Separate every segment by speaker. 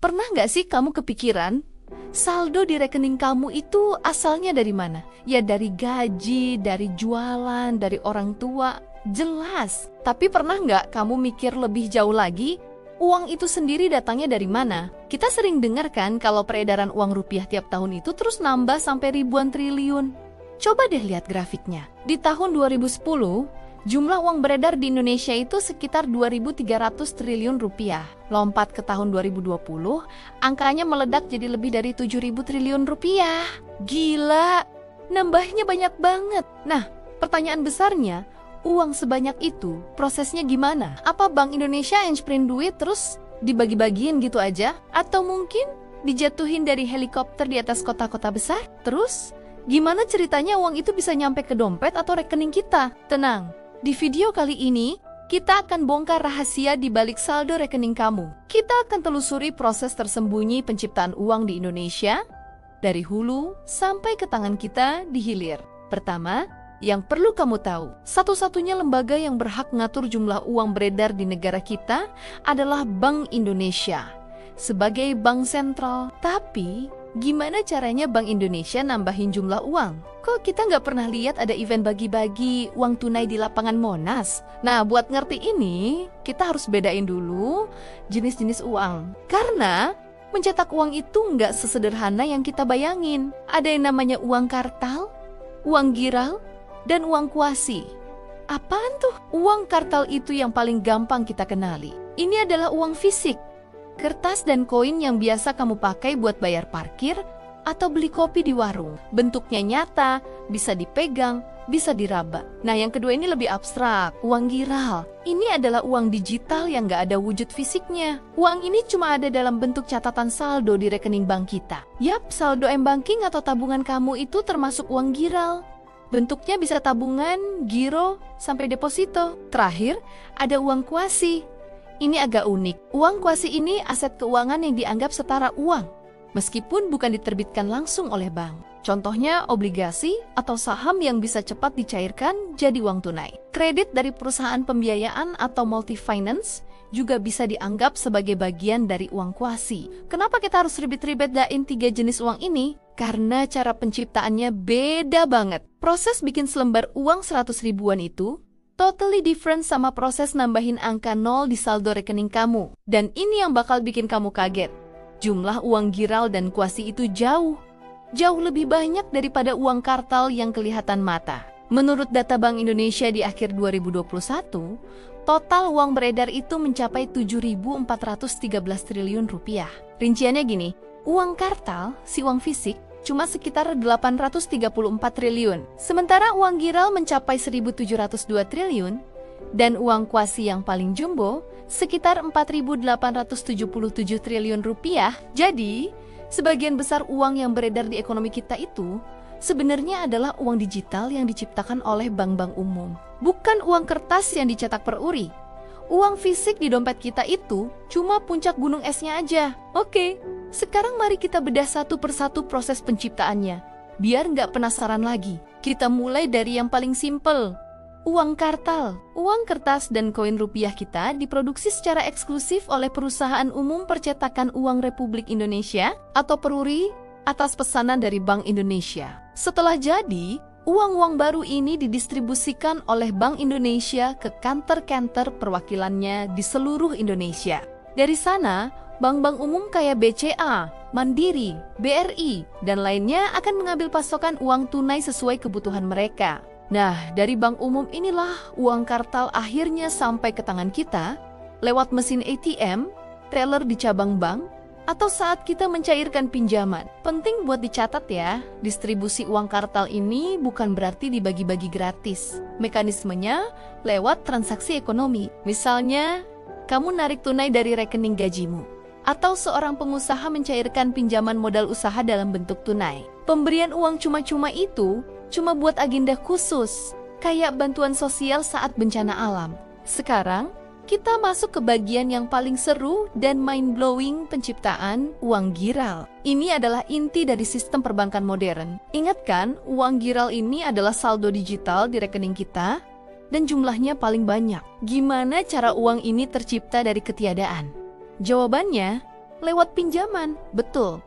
Speaker 1: Pernah nggak sih kamu kepikiran, saldo di rekening kamu itu asalnya dari mana? Ya dari gaji, dari jualan, dari orang tua, jelas. Tapi pernah nggak kamu mikir lebih jauh lagi, uang itu sendiri datangnya dari mana? Kita sering dengar kan kalau peredaran uang rupiah tiap tahun itu terus nambah sampai ribuan triliun. Coba deh lihat grafiknya. Di tahun 2010, jumlah uang beredar di Indonesia itu sekitar 2.300 triliun rupiah. Lompat ke tahun 2020, angkanya meledak jadi lebih dari 7.000 triliun rupiah. Gila, nambahnya banyak banget. Nah, pertanyaan besarnya, uang sebanyak itu prosesnya gimana? Apa Bank Indonesia yang sprint duit terus dibagi-bagiin gitu aja? Atau mungkin dijatuhin dari helikopter di atas kota-kota besar? Terus, gimana ceritanya uang itu bisa nyampe ke dompet atau rekening kita? Tenang. Di video kali ini, kita akan bongkar rahasia di balik saldo rekening kamu. Kita akan telusuri proses tersembunyi penciptaan uang di Indonesia, dari hulu sampai ke tangan kita di hilir. Pertama, yang perlu kamu tahu, satu-satunya lembaga yang berhak ngatur jumlah uang beredar di negara kita adalah Bank Indonesia, sebagai bank sentral. Tapi, gimana caranya Bank Indonesia nambahin jumlah uang? Kok kita nggak pernah lihat ada event bagi-bagi uang tunai di lapangan Monas? Nah, buat ngerti ini, kita harus bedain dulu jenis-jenis uang. Karena mencetak uang itu nggak sesederhana yang kita bayangin. Ada yang namanya uang kartal, uang giral, dan uang kuasi. Apaan tuh? Uang kartal itu yang paling gampang kita kenali. Ini adalah uang fisik. Kertas dan koin yang biasa kamu pakai buat bayar parkir atau beli kopi di warung. Bentuknya nyata, bisa dipegang, bisa diraba. Nah, yang kedua ini lebih abstrak, uang giral. Ini adalah uang digital yang nggak ada wujud fisiknya. Uang ini cuma ada dalam bentuk catatan saldo di rekening bank kita. Yap, saldo m-banking atau tabungan kamu itu termasuk uang giral. Bentuknya bisa tabungan, giro, sampai deposito. Terakhir, ada uang kuasi. Ini agak unik. Uang kuasi ini aset keuangan yang dianggap setara uang, meskipun bukan diterbitkan langsung oleh bank. Contohnya obligasi atau saham yang bisa cepat dicairkan jadi uang tunai. Kredit dari perusahaan pembiayaan atau multi-finance juga bisa dianggap sebagai bagian dari uang kuasi. Kenapa kita harus ribet-ribet dain 3 jenis uang ini? Karena cara penciptaannya beda banget. Proses bikin selembar uang 100 ribuan itu totally different sama proses nambahin angka 0 di saldo rekening kamu. Dan ini yang bakal bikin kamu kaget. Jumlah uang giral dan kuasi itu jauh lebih banyak daripada uang kartal yang kelihatan mata. Menurut data Bank Indonesia di akhir 2021, total uang beredar itu mencapai 7.413 triliun rupiah. Rinciannya gini, uang kartal, si uang fisik, cuma sekitar 834 triliun. Sementara uang giral mencapai 1.702 triliun, dan uang kuasi yang paling jumbo sekitar 4.877 triliun rupiah. Jadi, sebagian besar uang yang beredar di ekonomi kita itu sebenarnya adalah uang digital yang diciptakan oleh bank-bank umum. Bukan uang kertas yang dicetak per uri. Uang fisik di dompet kita itu cuma puncak gunung esnya aja. Oke, sekarang mari kita bedah satu persatu proses penciptaannya. Biar nggak penasaran lagi, kita mulai dari yang paling simpel. Uang kartal. Uang kertas dan koin rupiah kita diproduksi secara eksklusif oleh Perusahaan Umum Percetakan Uang Republik Indonesia atau Peruri atas pesanan dari Bank Indonesia. Setelah jadi, uang-uang baru ini didistribusikan oleh Bank Indonesia ke kantor-kantor perwakilannya di seluruh Indonesia. Dari sana, bank-bank umum kayak BCA, Mandiri, BRI, dan lainnya akan mengambil pasokan uang tunai sesuai kebutuhan mereka. Nah, dari bank umum inilah uang kartal akhirnya sampai ke tangan kita lewat mesin ATM, teller di cabang bank, atau saat kita mencairkan pinjaman. Penting buat dicatat ya, distribusi uang kartal ini bukan berarti dibagi-bagi gratis. Mekanismenya lewat transaksi ekonomi. Misalnya, kamu narik tunai dari rekening gajimu, atau seorang pengusaha mencairkan pinjaman modal usaha dalam bentuk tunai. Pemberian uang cuma-cuma itu cuma buat agenda khusus, kayak bantuan sosial saat bencana alam. Sekarang, kita masuk ke bagian yang paling seru dan mind-blowing penciptaan uang giral. Ini adalah inti dari sistem perbankan modern. Ingat kan, uang giral ini adalah saldo digital di rekening kita dan jumlahnya paling banyak. Gimana cara uang ini tercipta dari ketiadaan? Jawabannya, Lewat pinjaman, betul.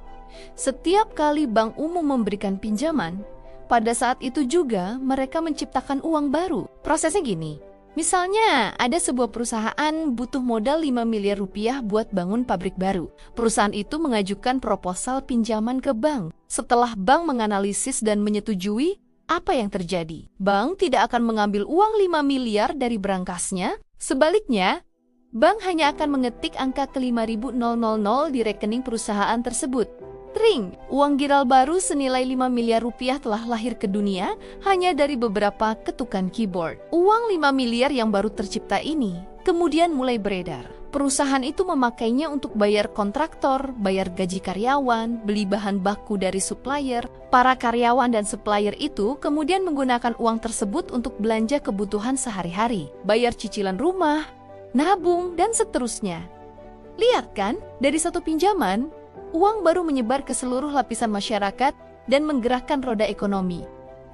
Speaker 1: Setiap kali bank umum memberikan pinjaman, pada saat itu juga mereka menciptakan uang baru. Prosesnya gini, misalnya ada sebuah perusahaan butuh modal 5 miliar rupiah buat bangun pabrik baru. Perusahaan itu mengajukan proposal pinjaman ke bank. Setelah bank menganalisis dan menyetujui, apa yang terjadi? Bank tidak akan mengambil uang 5 miliar dari berangkasnya. Sebaliknya, bank hanya akan mengetik angka ke 5.000 di rekening perusahaan tersebut. Tring, uang giral baru senilai 5 miliar rupiah telah lahir ke dunia hanya dari beberapa ketukan keyboard. Uang 5 miliar yang baru tercipta ini kemudian mulai beredar. Perusahaan itu memakainya untuk bayar kontraktor, bayar gaji karyawan, beli bahan baku dari supplier. Para karyawan dan supplier itu kemudian menggunakan uang tersebut untuk belanja kebutuhan sehari-hari, bayar cicilan rumah, nabung, dan seterusnya. Lihat kan, dari satu pinjaman, uang baru menyebar ke seluruh lapisan masyarakat dan menggerakkan roda ekonomi.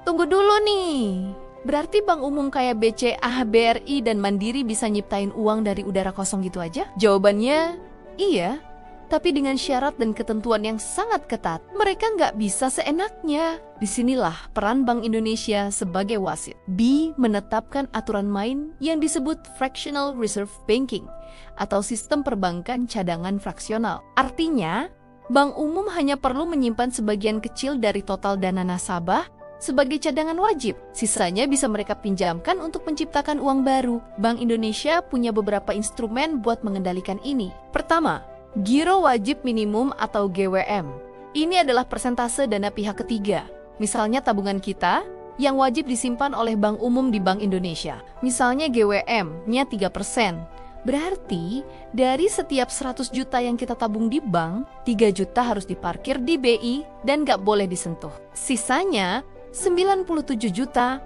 Speaker 1: Tunggu dulu nih, berarti bank umum kayak BCA, BRI, dan Mandiri bisa nyiptain uang dari udara kosong gitu aja? Jawabannya, iya, tapi dengan syarat dan ketentuan yang sangat ketat. Mereka nggak bisa seenaknya. Disinilah peran Bank Indonesia sebagai wasit. B. Menetapkan aturan main yang disebut fractional reserve banking atau sistem perbankan cadangan fraksional. Artinya, bank umum hanya perlu menyimpan sebagian kecil dari total dana nasabah sebagai cadangan wajib. Sisanya bisa mereka pinjamkan untuk menciptakan uang baru. Bank Indonesia punya beberapa instrumen buat mengendalikan ini. Pertama, Giro Wajib Minimum atau GWM. Ini adalah persentase dana pihak ketiga. Misalnya tabungan kita yang wajib disimpan oleh bank umum di Bank Indonesia. Misalnya GWM-nya 3%. Berarti, dari setiap 100 juta yang kita tabung di bank, 3 juta harus diparkir di BI dan nggak boleh disentuh. Sisanya, 97 juta,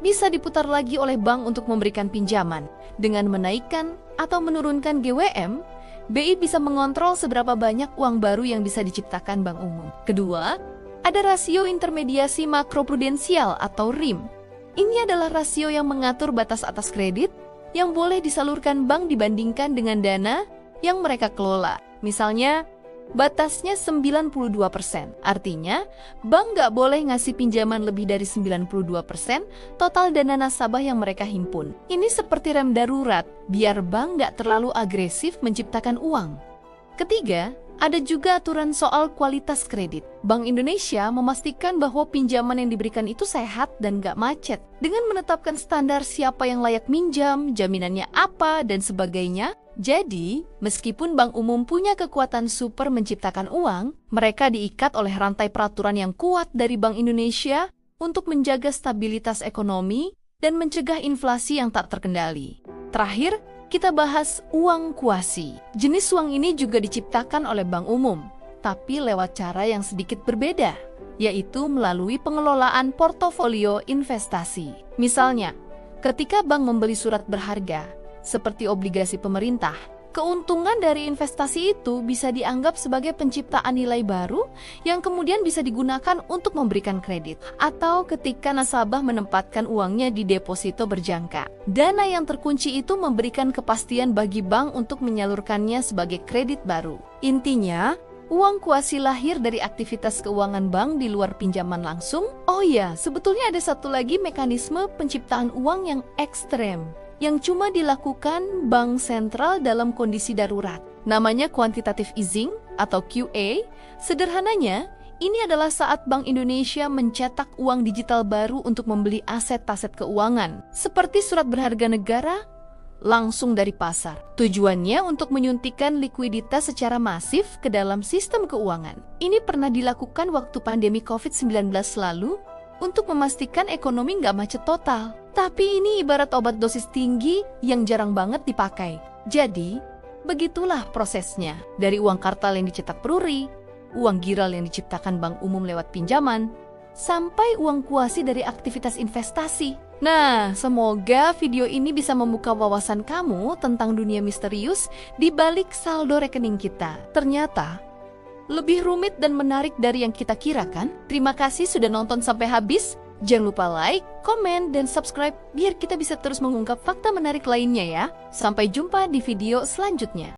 Speaker 1: bisa diputar lagi oleh bank untuk memberikan pinjaman. Dengan menaikkan atau menurunkan GWM, BI bisa mengontrol seberapa banyak uang baru yang bisa diciptakan bank umum. Kedua, ada rasio intermediasi makroprudensial atau RIM. Ini adalah rasio yang mengatur batas atas kredit yang boleh disalurkan bank dibandingkan dengan dana yang mereka kelola. Misalnya, batasnya 92%. Artinya, bank nggak boleh ngasih pinjaman lebih dari 92% total dana nasabah yang mereka himpun. Ini seperti rem darurat, biar bank nggak terlalu agresif menciptakan uang. Ketiga, ada juga aturan soal kualitas kredit. Bank Indonesia memastikan bahwa pinjaman yang diberikan itu sehat dan gak macet. Dengan menetapkan standar siapa yang layak minjam, jaminannya apa, dan sebagainya. Jadi, meskipun bank umum punya kekuatan super menciptakan uang, mereka diikat oleh rantai peraturan yang kuat dari Bank Indonesia untuk menjaga stabilitas ekonomi dan mencegah inflasi yang tak terkendali. Terakhir, kita bahas uang kuasi. Jenis uang ini juga diciptakan oleh bank umum, tapi lewat cara yang sedikit berbeda, yaitu melalui pengelolaan portofolio investasi. Misalnya, ketika bank membeli surat berharga, seperti obligasi pemerintah, keuntungan dari investasi itu bisa dianggap sebagai penciptaan nilai baru yang kemudian bisa digunakan untuk memberikan kredit. Atau ketika nasabah menempatkan uangnya di deposito berjangka. Dana yang terkunci itu memberikan kepastian bagi bank untuk menyalurkannya sebagai kredit baru. Intinya, uang kuasi lahir dari aktivitas keuangan bank di luar pinjaman langsung. Oh iya, sebetulnya ada satu lagi mekanisme penciptaan uang yang ekstrem, yang cuma dilakukan bank sentral dalam kondisi darurat. Namanya quantitative easing atau QE. Sederhananya, ini adalah saat Bank Indonesia mencetak uang digital baru untuk membeli aset-aset keuangan, seperti surat berharga negara, langsung dari pasar. Tujuannya untuk menyuntikkan likuiditas secara masif ke dalam sistem keuangan. Ini pernah dilakukan waktu pandemi COVID-19 lalu, untuk memastikan ekonomi nggak macet total. Tapi ini ibarat obat dosis tinggi yang jarang banget dipakai. Jadi, begitulah prosesnya. Dari uang kartal yang dicetak peruri, uang giral yang diciptakan bank umum lewat pinjaman, sampai uang kuasi dari aktivitas investasi. Nah, semoga video ini bisa membuka wawasan kamu tentang dunia misterius di balik saldo rekening kita. Ternyata lebih rumit dan menarik dari yang kita kira kan? Terima kasih sudah nonton sampai habis. Jangan lupa like, komen, dan subscribe biar kita bisa terus mengungkap fakta menarik lainnya ya. Sampai jumpa di video selanjutnya.